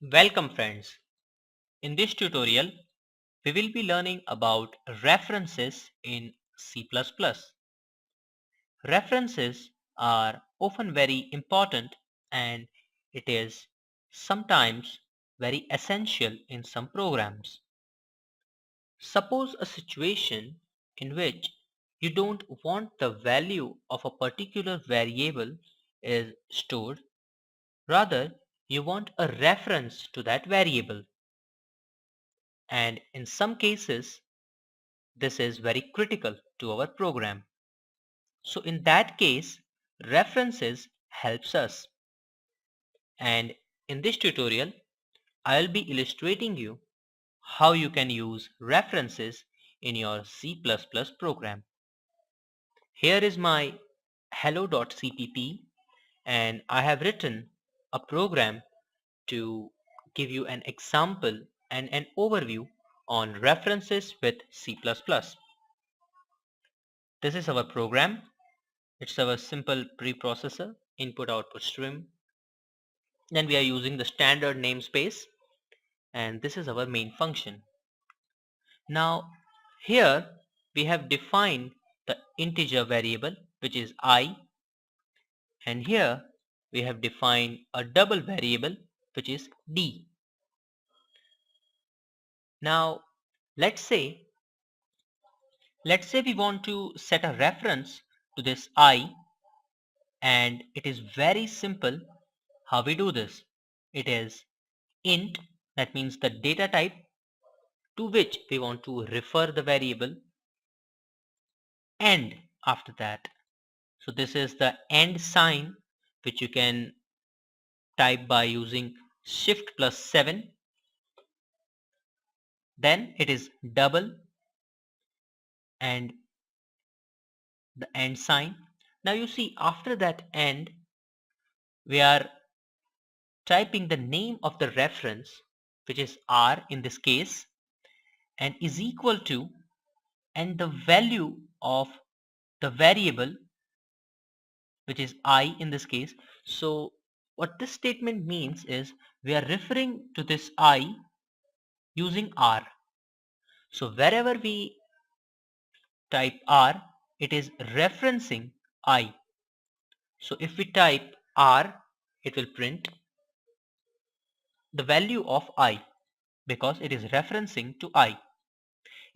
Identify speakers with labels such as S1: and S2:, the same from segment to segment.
S1: Welcome friends. In this tutorial, we will be learning about references in C++. References are often very important and it is sometimes very essential in some programs. Suppose a situation in which you don't want the value of a particular variable is stored, rather you want a reference to that variable. And in some cases, this is very critical to our program. So in that case, references helps us. And in this tutorial, I'll be illustrating you how you can use references in your C++ program. Here is my hello.cpp and I have written a program to give you an example and an overview on references with C++. This is our program. It's our simple preprocessor, input output stream. Then we are using the standard namespace and this is our main function. Now here we have defined the integer variable which is I, and here we have defined a double variable which is D. Now let's say we want to set a reference to this I, and it is very simple how we do this. It is int, that means the data type to which we want to refer the variable, end after that. So this is the end sign which you can type by using shift plus 7. Then it is double and the end sign. Now you see after that end we are typing the name of the reference, which is R in this case, and is equal to and the value of the variable which is I in this case. So what this statement means is we are referring to this I using R. So wherever we type R, it is referencing I. So if we type R, it will print the value of I because it is referencing to I.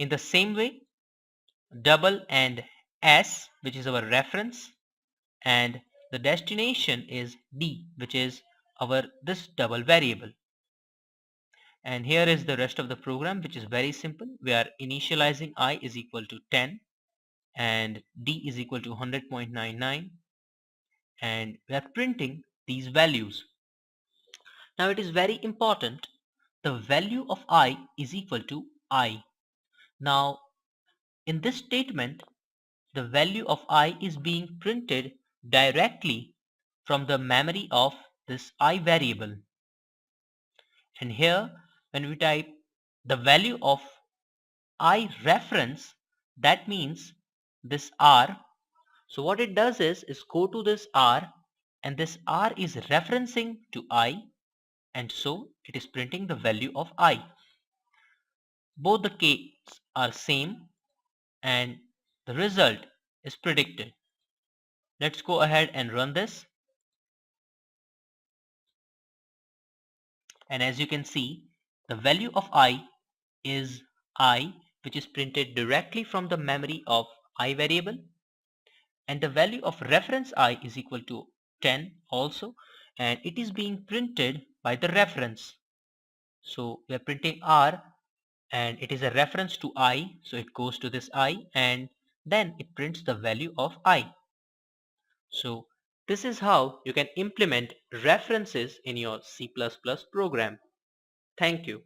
S1: In the same way, double and S, which is our reference, and the destination is D, which is our this double variable. And here is the rest of the program, which is very simple. We are initializing I is equal to 10 and D is equal to 100.99, and we are printing these values. Now it is very important, the value of I is equal to I. Now in this statement, the value of I is being printed directly from the memory of this I variable. And here when we type the value of I reference, that means this R. So what it does is go to this R, and this R is referencing to I, and so it is printing the value of I. Both the cases are same and the result is predicted. Let's go ahead and run this. And as you can see, the value of I is I, which is printed directly from the memory of I variable, and the value of reference I is equal to 10 also, and it is being printed by the reference. So we are printing R and it is a reference to I, so it goes to this I and then it prints the value of I. So this is how you can implement references in your C++ program. Thank you.